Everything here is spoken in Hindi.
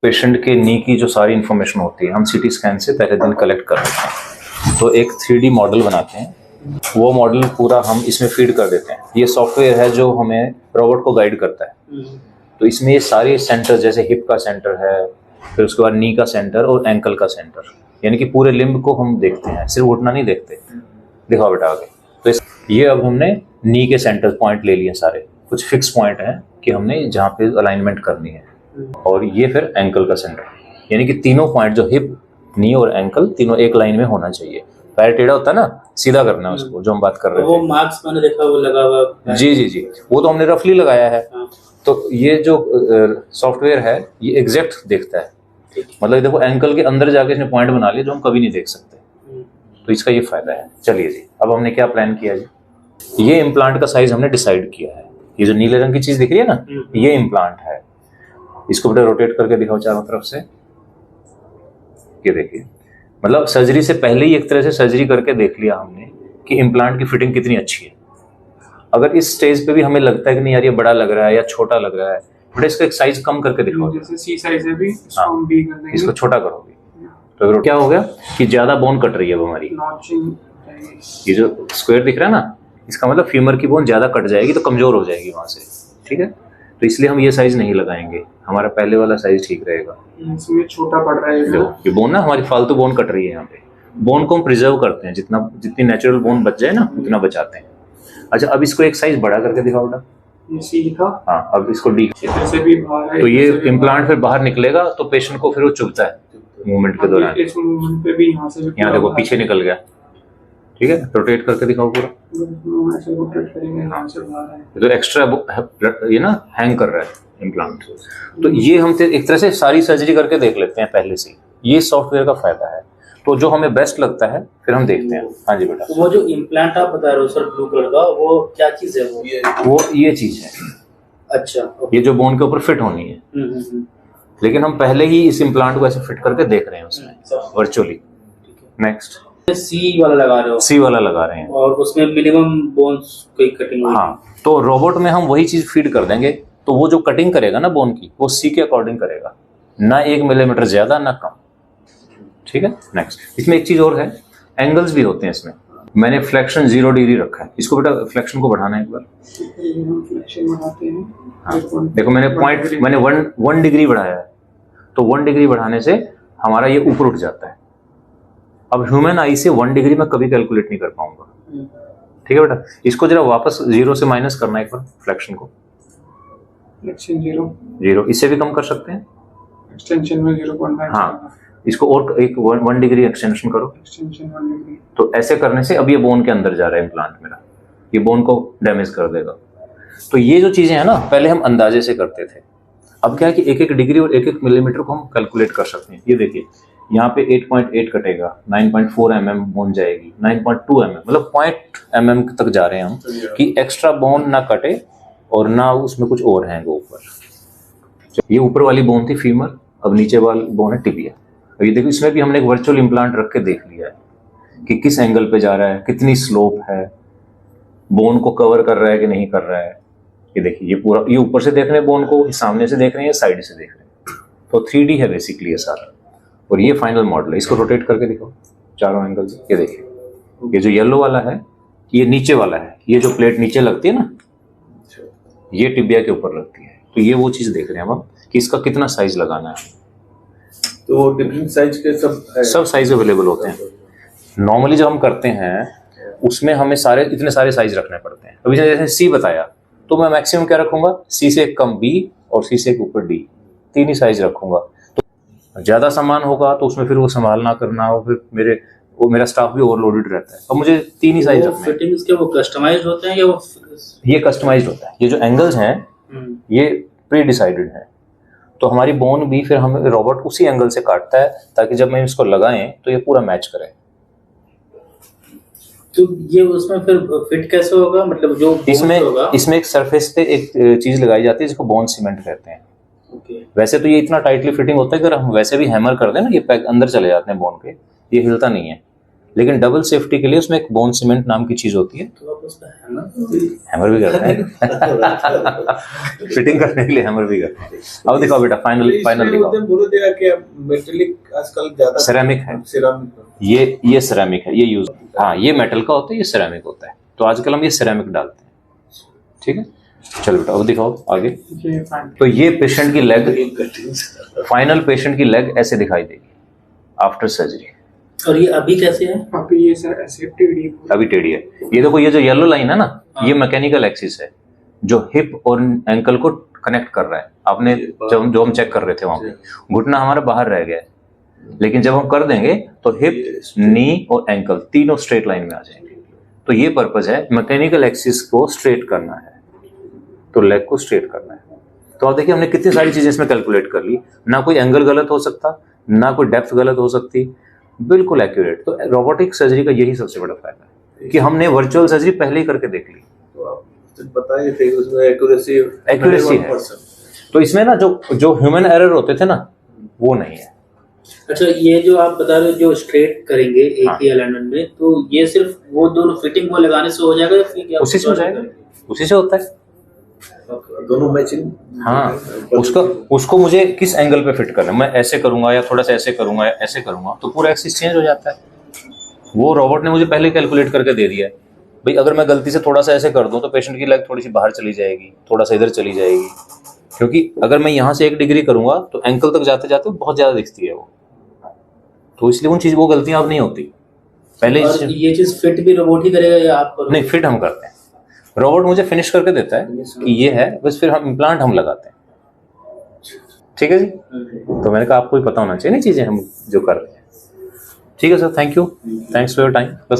पेशेंट के नी की जो सारी इन्फॉर्मेशन होती है हम सीटी स्कैन से पहले दिन कलेक्ट कर लेते हैं। तो एक 3D मॉडल बनाते हैं, वो मॉडल पूरा हम इसमें फीड कर देते हैं। ये सॉफ्टवेयर है जो हमें रोबोट को गाइड करता है। तो इसमें ये सारे सेंटर, जैसे हिप का सेंटर है, फिर उसके बाद नी का सेंटर और एंकल का सेंटर, यानी कि पूरे लिम्ब को हम देखते हैं, सिर्फ उठना नहीं देखते। दिखाओ बेटा आगे। तो ये अब हमने नी के सेंटर पॉइंट ले लिए सारे, कुछ फिक्स पॉइंट हैं कि हमने जहाँ पे अलाइनमेंट करनी है। और ये फिर एंकल का सेंटर, यानी कि तीनों पॉइंट जो हिप, नी और एंकल तीनों एक लाइन में होना चाहिए। पैर टेढ़ा होता है ना, सीधा करना है उसको, जो हम बात कर रहे थे। वो मार्क्स मैंने देखा वो लगा हुआ। जी, वो तो हमने रफली लगाया है। तो ये जो सॉफ्टवेयर है ये एग्जैक्ट देखता है, मतलब देखो एंकल के अंदर जाके इसने पॉइंट बना लिए जो हम कभी नहीं देख सकते। तो इसका ये फायदा है। चलिए जी, अब हमने क्या प्लान किया जी, ये इम्प्लांट का साइज हमने डिसाइड किया है। ये जो नीले रंग की चीज दिख रही है ना, ये इम्प्लांट है। इसको बेटा रोटेट करके दिखाओ चारों तरफ से। ये देखिए, मतलब सर्जरी से पहले ही एक तरह से सर्जरी करके देख लिया हमने कि इम्प्लांट की फिटिंग कितनी अच्छी है। अगर इस स्टेज पे भी हमें लगता है कि नहीं यार ये बड़ा लग रहा है या छोटा लग रहा है, बट इसका एक साइज कम करके दिखाओ। जैसे सी साइज है भी, हाँ, हम बी कर देंगे। इसको छोटा करोगे तो क्या हो गया कि ज्यादा बोन कट रही है हमारी। ये जो स्क्वायर दिख रहा है ना, इसका मतलब फीमर की बोन ज्यादा कट जाएगी तो कमजोर हो जाएगी वहां से। ठीक है, तो इसलिए हम ये साइज नहीं लगाएंगे, हमारा पहले वाला साइज ठीक रहेगा। इसमें छोटा पड़ रहा है ये बोन ना, हमारी फालतू बोन कट रही है यहाँ पे। बोन को हम प्रिजर्व करते हैं, जितनी नेचुरल बोन बच जाए ना उतना बचाते हैं। अच्छा, अब इसको एक साइज बड़ा करके दिखाओ बेटा। ये सी था। हाँ, अब इसको डी। इधर से भी बाहर है, तो ये इम्प्लांट फिर बाहर निकलेगा तो पेशेंट को फिर वो चुभता है मूवमेंट के दौरान। इस मूवमेंट पे भी यहाँ से भी यहाँ देखो पीछे निकल गया। ठीक है, रोटेट करके दिखाओ पूरा। ऐसे रोटेट करेंगे, यहाँ से बाहर है। तो एक्स्ट्रा ये ना हैंग कर रहा है इम्प्लांट। तो ये हम एक तरह से सारी सर्जरी करके देख लेते हैं पहले से। ये सॉफ्टवेयर का फायदा है। तो जो हमें बेस्ट लगता है फिर हम देखते हैं। हाँ जी बेटा। वो जो इम्प्लांट आप बता रहे हो सर ब्लू कलर का, वो क्या चीज है? वो ये चीज है। अच्छा, ये जो बोन के ऊपर फिट होनी है। लेकिन हम पहले ही इस इम्प्लांट को ऐसे फिट करके देख रहे हैं उसमें वर्चुअली। नेक्स्ट, सी वाला लगा रहे हो? सी वाला लगा रहे हैं, और उसमें मिनिमम बोन्स की कटिंग होगी। हाँ, तो रोबोट में हम वही चीज फीड कर देंगे, तो वो जो कटिंग करेगा ना बोन की, वो सी के अकॉर्डिंग करेगा, ना 1 मिलीमीटर ज्यादा ना कम। ठीक है, नेक्स्ट। इसमें एक चीज और है, एंगल्स भी होते हैं इसमें। मैंने फ्लेक्शन 0 डिग्री रखा है। इसको बेटा फ्लेक्शन को बढ़ाना है एक बार। फ्लेक्शन बढ़ाते हैं। हाँ, देखो मैंने 1 डिग्री बढ़ाया है। तो 1 डिग्री बढ़ाने से हमारा ये ऊपर उठ जाता है। अब ह्यूमन आई से 1 डिग्री मैं कभी कैलकुलेट नहीं कर पाऊंगा। ठीक है बेटा, इसको जरा वापस 0 से माइनस करना है एक बार फ्लेक्शन को। फ्लेक्शन 0, इससे भी कम कर सकते हैं। एक्सटेंशन में 0.5। हाँ, इसको और एक 1 डिग्री एक्सटेंशन करो। Extension 1 degree. तो ऐसे करने से अब ये बोन के अंदर जा रहा है इम्प्लांट मेरा, ये बोन को डैमेज कर देगा। तो ये जो चीजें हैं ना, पहले हम अंदाजे से करते थे। अब क्या है कि 1-1 डिग्री और 1-1 मिलीमीटर को हम कैलकुलेट कर सकते हैं। ये देखिए, यहाँ पे 8.8 कटेगा, 9.4 mm बोन जाएगी, 9.2 mm, मतलब 0.1 mm तक जा रहे हैं हम, कि एक्स्ट्रा बोन ना कटे और ना उसमें कुछ और है ऊपर। ये ऊपर वाली बोन थी फीमर, अब नीचे वाली बोन है टिबिया। अब ये देखो, इसमें भी हमने एक वर्चुअल इम्प्लांट रख के देख लिया है कि किस एंगल पे जा रहा है, कितनी स्लोप है, बोन को कवर कर रहा है कि नहीं कर रहा है। ये देखिए, ये पूरा, ये ऊपर से देख रहे हैं बोन को, सामने से देख रहे हैं, साइड से देख रहे हैं। तो 3D है बेसिकली ये सारा। और ये फाइनल मॉडल है। इसको रोटेट करके दिखाओ चारों एंगल से। ये देखिए, ये जो येलो वाला है ये नीचे वाला है। ये जो प्लेट नीचे लगती है ना, ये टिबिया के ऊपर लगती है। तो ये वो चीज देख रहे हैं हम कि इसका कितना साइज लगाना है। तो डिफरेंट साइज के सब साइज अवेलेबल होते हैं। नॉर्मली जो हम करते हैं उसमें हमें इतने सारे साइज रखने पड़ते हैं। अभी जैसे सी बताया, तो मैं मैक्सिमम क्या रखूंगा, सी से एक कम बी और सी से एक ऊपर डी, 3 ही साइज रखूंगा। तो ज्यादा सामान होगा तो उसमें फिर वो संभालना करना हो, फिर मेरा स्टाफ भी ओवरलोडेड रहता है। अब मुझे 3 ही साइज रखने हैं। फिटिंग्स के वो कस्टमाइज्ड होते हैं या वो? ये कस्टमाइज्ड होता है। ये जो एंगल्स हैं ये प्री डिसाइडेड है। तो हमारी बोन भी फिर हम रोबोट उसी एंगल से काटता है ताकि जब मैं इसको लगाएं तो ये पूरा मैच करे। तो ये उसमें फिर फिट कैसे होगा, मतलब जो इसमें एक सरफेस पे एक चीज लगाई जाती है जिसको बोन सीमेंट कहते हैं। वैसे तो ये इतना टाइटली फिटिंग होता है कि अगर हम वैसे भी हैमर कर दें ना, ये पैक अंदर चले जाते हैं बोन के, ये हिलता नहीं है। लेकिन डबल सेफ्टी के लिए उसमें एक बोन सीमेंट नाम की चीज होती है, तो आप उसका है ना हैमर भी करते हैं फिटिंग करने के लिए हैमर भी करते हैं। अब दिखाओ बेटा, फाइनल दिखाओ। बोलो दिया कि मेटेलिक आजकल ज्यादा सिरेमिक है, सिरामिक ये सिरेमिक है, ये यूज, हाँ ये मेटल का होता है, ये सिरेमिक होता है, तो आजकल हम ये सिरेमिक डालते हैं, ठीक है। चलो बेटा अब दिखाओ आगे। तो ये पेशेंट की लेग, फाइनल पेशेंट की लेग ऐसे दिखाई देगी आफ्टर सर्जरी। और ये अभी कैसे है? अभी ये सर ऐसे टेढ़ी अभी टेढ़ी है। ये देखो, ये जो येलो लाइन है ना, ये मैकेनिकल एक्सिस है जो हिप और एंकल को कनेक्ट कर रहा है। आपने जो हम चेक कर रहे थे वहां पे घुटना हमारा बाहर रह गया है, लेकिन जब हम कर देंगे तो हिप, नी और एंकल तीनों स्ट्रेट लाइन में आ जाएंगे। तो ये पर्पज है, मैकेनिकल एक्सिस को स्ट्रेट करना है, तो लेग को स्ट्रेट करना है। तो आप देखिए हमने कितनी सारी चीजें इसमें कैलकुलेट कर ली, ना कोई एंगल गलत हो सकता, ना कोई डेप्थ गलत हो सकती, बिल्कुल एक्यूरेट। तो रोबोटिक सर्जरी का यही सबसे बड़ा फायदा है कि हमने वर्चुअल सर्जरी पहले ही करके देख ली। तो आप बताइए थे उसमें एक्यूरेसी है। तो इसमें ना जो ह्यूमन एरर होते थे ना, वो नहीं है। अच्छा, ये जो आप बता रहे हो जो स्ट्रेट करेंगे एक ही अलाइनमेंट में, तो ये सिर्फ वो दोनों फिटिंग को लगाने से हो जाएगा या फिर क्या उसी से हो जाएगा, उसी से होता है। दोनों मैचिंग, हाँ, उसको मुझे किस एंगल पे फिट करना है, मैं ऐसे करूंगा या थोड़ा सा ऐसे करूंगा या ऐसे करूंगा, तो पूरा एक्सिस चेंज हो जाता है। वो रोबोट ने मुझे पहले कैलकुलेट करके दे दिया है भाई, अगर मैं गलती से थोड़ा सा ऐसे कर दूं तो पेशेंट की लेग थोड़ी सी बाहर चली जाएगी, थोड़ा सा इधर चली जाएगी, क्योंकि अगर मैं यहाँ से 1 डिग्री करूंगा तो एंकल तक जाते जाते बहुत ज्यादा दिखती है वो, तो इसलिए वो गलतियां अब नहीं होती पहले। ये चीज फिट भी रोबोट ही करेगा या आप करोगे? नहीं, फिट हम करते हैं, रोबोट मुझे फिनिश करके देता है कि ये है, बस फिर हम इम्प्लांट हम लगाते हैं, ठीक है जी। तो मैंने कहा आपको भी पता होना चाहिए ना चीजें हम जो कर रहे हैं। ठीक है sir, thank you, thanks for your time. बस